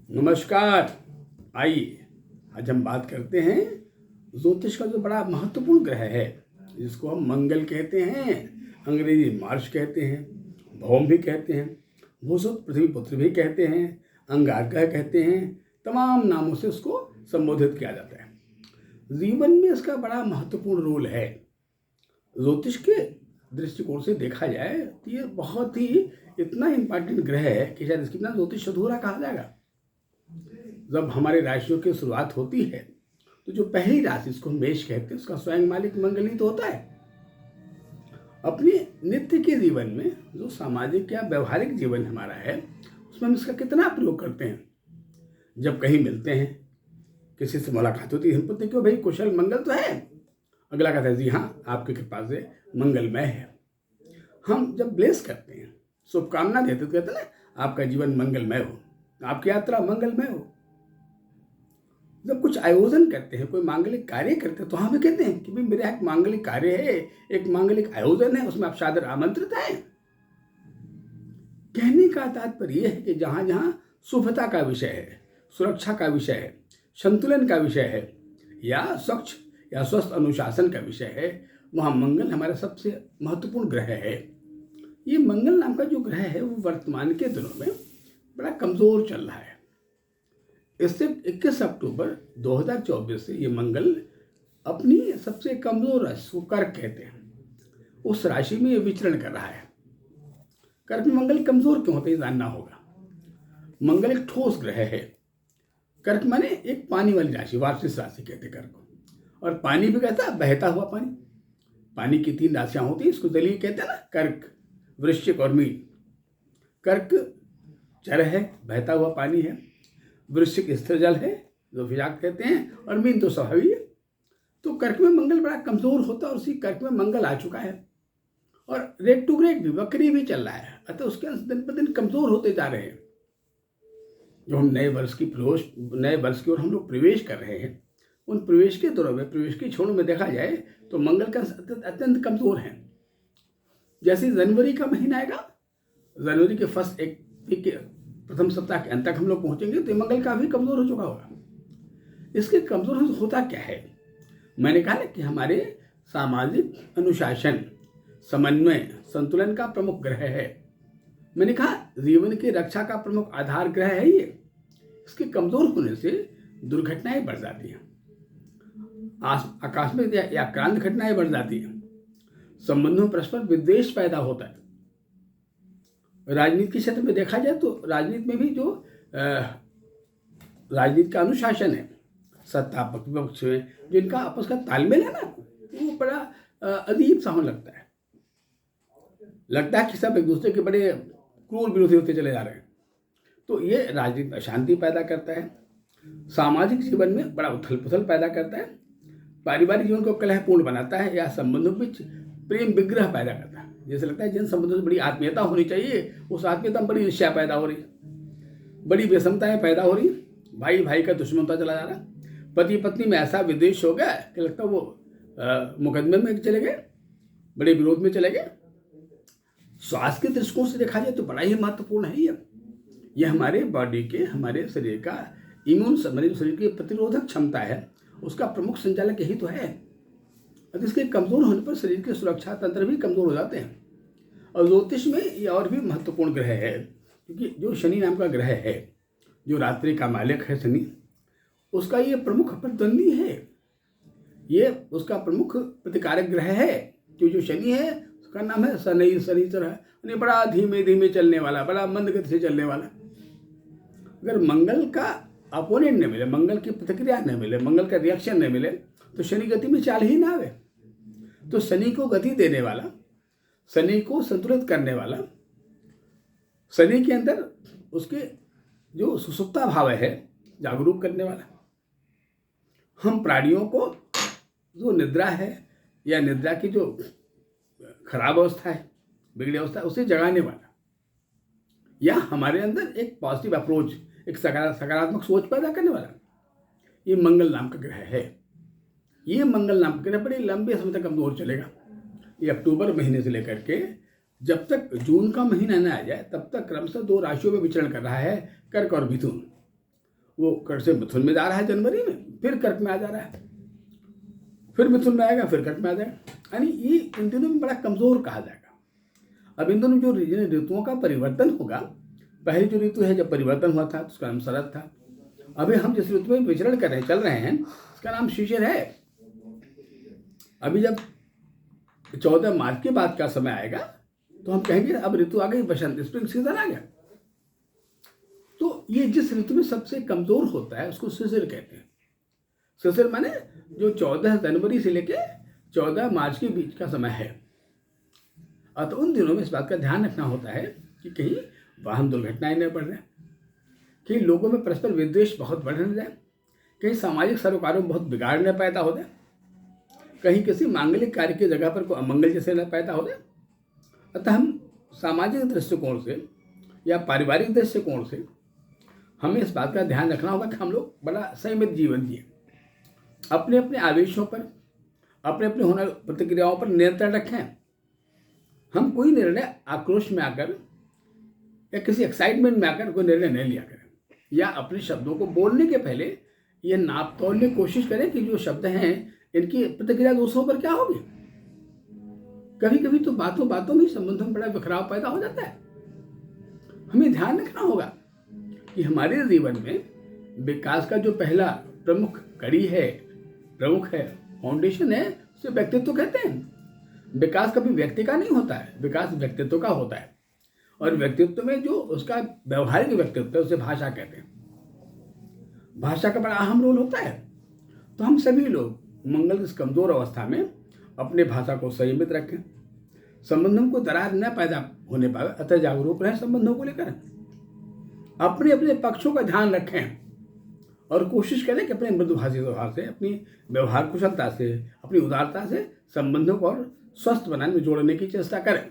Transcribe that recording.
नमस्कार। आइए आज हम बात करते हैं ज्योतिष का जो बड़ा महत्वपूर्ण ग्रह है, जिसको हम मंगल कहते हैं, अंग्रेजी मार्स कहते हैं, भौम भी कहते हैं, भूसुत पृथ्वी पुत्र भी कहते हैं, अंगारक कहते हैं। तमाम नामों से उसको संबोधित किया जाता है। जीवन में इसका बड़ा महत्वपूर्ण रोल है। ज्योतिष के दृष्टिकोण से देखा जाए तो ये बहुत ही इतना इम्पॉर्टेंट ग्रह है कि शायद इसके बिना ज्योतिष अधूरा कहा जाएगा। जब हमारे राशियों की शुरुआत होती है तो जो पहली राशि, इसको मेष कहते हैं, उसका स्वयं मालिक मंगल ही तो होता है। अपने नित्य के जीवन में जो सामाजिक या व्यवहारिक जीवन हमारा है, उसमें हम इसका कितना प्रयोग करते हैं। जब कहीं मिलते हैं, किसी से मुलाकात होती है, हम पूछते क्यों भाई कुशल मंगल तो है। अगला कहता है जी हाँ, आपकी कृपा से मंगलमय है। हम जब ब्लेस करते हैं, शुभकामना देते तो कहते हैं ना, आपका जीवन मंगलमय हो, आपकी यात्रा मंगलमय हो। जब कुछ आयोजन करते हैं, कोई मांगलिक कार्य करते हैं, तो हम भी कहते हैं कि भाई मेरा एक मांगलिक कार्य है, एक मांगलिक आयोजन है, उसमें आप सादर आमंत्रित हैं। कहने का तात्पर्य यह है कि जहाँ जहाँ शुभता का विषय है, सुरक्षा का विषय है, संतुलन का विषय है, या स्वच्छ या स्वस्थ अनुशासन का विषय है, वहाँ मंगल हमारा सबसे महत्वपूर्ण ग्रह है। ये मंगल नाम का जो ग्रह है वो वर्तमान के दिनों में बड़ा कमज़ोर चल रहा है। इससे 21 अक्टूबर 2024 से ये मंगल अपनी सबसे कमज़ोर राशि को कर्क कहते हैं, उस राशि में ये विचरण कर रहा है। कर्क में मंगल कमज़ोर क्यों होता है, जानना होगा। मंगल एक ठोस ग्रह है। कर्क माने एक पानी वाली राशि, वार्षिक राशि कहते हैं कर्क को। और पानी भी कहता है बहता हुआ पानी। पानी की 3 राशियाँ होती हैं, इसको जलीय कहते हैं ना, कर्क, वृश्चिक और मीन। कर्क जल है, बहता हुआ पानी है। वृश्चिक स्थिर जल है, जो विजाक कहते हैं, और मीन तो स्वाभाविक है। तो कर्क में मंगल बड़ा कमजोर होता है, और उसी कर्क में मंगल आ चुका है और रेट टू ग्रेड भी, वक्री भी चल रहा है। अतः उसके अंश दिन पर दिन कमजोर होते जा रहे हैं। जो हम नए वर्ष की ओर हम लोग प्रवेश कर रहे हैं, उन प्रवेश के दौरान में, प्रवेश के क्षणों में देखा जाए तो मंगल का अत्यंत कमजोर है। जैसे जनवरी का महीना आएगा, जनवरी के फर्स्ट एक वीक के प्रथम सप्ताह के अंत तक हम लोग पहुंचेंगे, तो मंगल काफी कमजोर हो चुका होगा। इसके कमजोर होता क्या है, मैंने कहा ना कि हमारे सामाजिक अनुशासन, समन्वय, संतुलन का प्रमुख ग्रह है। मैंने कहा जीवन की रक्षा का प्रमुख आधार ग्रह है ये। इसके कमजोर होने से दुर्घटनाएं बढ़ जाती हैं, आकस्मिक या क्रांत घटनाएं बढ़ जाती हैं, संबंधों में परस्पर विद्वेष पैदा होता है। राजनीति के क्षेत्र में देखा जाए तो राजनीति में भी जो राजनीति का अनुशासन है, सत्ता प्रतिपक्ष में जिनका आपस का तालमेल है ना, वो बड़ा अजीब सा होने लगता है कि सब एक दूसरे के बड़े क्रूर विरोधी होते चले जा रहे हैं। तो ये राजनीति अशांति पैदा करता है, सामाजिक जीवन में बड़ा उथल पुथल पैदा करता है, पारिवारिक जीवन को कलहपूर्ण बनाता है, या संबंधों के बीच प्रेम विग्रह पैदा करता है। जैसे लगता है जिन संबंधों से बड़ी आत्मीयता होनी चाहिए, उस आत्मीयता में बड़ी ईर्ष्या पैदा हो रही, बड़ी विषमताएं पैदा हो रही, भाई भाई का दुश्मन होता चला जा रहा, पति पत्नी में ऐसा विद्वेष हो गया कि लगता है वो मुकदमे में चले गए, बड़े विरोध में चले गए। स्वास्थ्य के दृष्टिकोण से देखा जाए तो बड़ा ही महत्वपूर्ण है ये हमारे बॉडी के, हमारे शरीर का इम्यून, हमारे शरीर की प्रतिरोधक क्षमता है, उसका प्रमुख संचालक यही तो है। अब इसके कमजोर होने पर शरीर के सुरक्षा तंत्र भी कमजोर हो जाते हैं। और ज्योतिष में ये और भी महत्वपूर्ण ग्रह है, क्योंकि जो शनि नाम का ग्रह है, जो रात्रि का मालिक है शनि, उसका ये प्रमुख प्रतिद्वंदी है, ये उसका प्रमुख प्रतिकारक ग्रह है। जो शनि है उसका नाम है शनिचर है, यानी बड़ा धीमे धीमे चलने वाला, बड़ा मंद गति से चलने वाला। अगर मंगल का अपोनेंट न मिले, मंगल की प्रतिक्रिया न मिले, मंगल का रिएक्शन न मिले, तो शनि गति में चाल ही ना आवे। तो शनि को गति देने वाला, शनि को संतुलित करने वाला, शनि के अंदर उसके जो सुसुप्ता भाव है, जागरूक करने वाला, हम प्राणियों को जो निद्रा है या निद्रा की जो खराब अवस्था है, बिगड़ी अवस्था है, उसे जगाने वाला, या हमारे अंदर एक पॉजिटिव अप्रोच, एक सकारात्मक सोच पैदा करने वाला, ये मंगल नाम का ग्रह है। ये मंगल नाम का ग्रह बड़े लंबे समय तक कमजोर चलेगा। ये अक्टूबर महीने से लेकर के जब तक जून का महीना न आ जाए तब तक क्रमशः 2 राशियों में विचरण कर रहा है, कर्क और मिथुन। वो कर्क से मिथुन में जा रहा है जनवरी में, फिर कर्क में आ जा रहा है, फिर मिथुन में आएगा, फिर कर्क में आ जाएगा, यानी ये इन दिनों में बड़ा कमज़ोर कहा जाएगा। अब इन दोनों जो ऋतुओं का परिवर्तन होगा, पहली जो ऋतु है जब परिवर्तन हुआ था उसका नाम शरद था। अभी हम जिस ऋतु में विचरण कर रहे हैं, चल रहे हैं, उसका नाम शिशिर है। अभी जब 14 मार्च के बाद का समय आएगा तो हम कहेंगे अब ऋतु आ गई, बसंत, स्प्रिंग सीजन आ गया। तो ये जिस ऋतु में सबसे कमजोर होता है उसको शिशिर कहते हैं। शिशिर माने जो 14 जनवरी से लेके 14 मार्च के बीच का समय है। और तो उन दिनों में इस बात का ध्यान रखना होता है कि कहीं वाहन दुर्घटनाएं न बढ़ जाए, कहीं लोगों में परस्पर विद्वेष बहुत बढ़ न जाए, कहीं सामाजिक सरोकारों में बहुत बिगाड़ न पैदा हो जाए, कहीं किसी मांगलिक कार्य की जगह पर कोई अमंगल जैसे न पैदा हो जाए। अतः हम सामाजिक दृष्टिकोण से या पारिवारिक दृष्टिकोण से हमें इस बात का ध्यान रखना होगा कि हम लोग बड़ा संयमित जीवन जिए, अपने अपने आवेशों पर, अपने अपने होने प्रतिक्रियाओं पर नियंत्रण रखें। हम कोई निर्णय आक्रोश में आकर या किसी एक्साइटमेंट में आकर कोई निर्णय नहीं लिया करें, या अपने शब्दों को बोलने के पहले ये नाप तोलने की कोशिश करें कि जो शब्द हैं इनकी प्रतिक्रिया दूसरों पर क्या होगी। कभी कभी तो बातों बातों में संबंधों में बड़ा बिखराव पैदा हो जाता है। हमें ध्यान रखना होगा कि हमारे जीवन में विकास का जो पहला प्रमुख कड़ी है, प्रमुख है, फाउंडेशन है, उसे व्यक्तित्व कहते हैं। विकास कभी व्यक्ति का नहीं होता है, विकास व्यक्तित्व का होता है। और व्यक्तित्व में जो उसका व्यवहारिक व्यक्तित्व है उसे भाषा कहते हैं। भाषा का बड़ा अहम रोल होता है। तो हम सभी लोग मंगल की कमजोर अवस्था में अपने भाषा को संयमित रखें, संबंधों को दरार न पैदा होने पाए, अतः जागरूक रहें संबंधों को लेकर, अपने अपने पक्षों का ध्यान रखें और कोशिश करें कि अपने मृदुभाषी व्यवहार से, अपनी व्यवहार कुशलता से, अपनी उदारता से संबंधों को और स्वस्थ बनाने में जोड़ने की चेष्टा करें।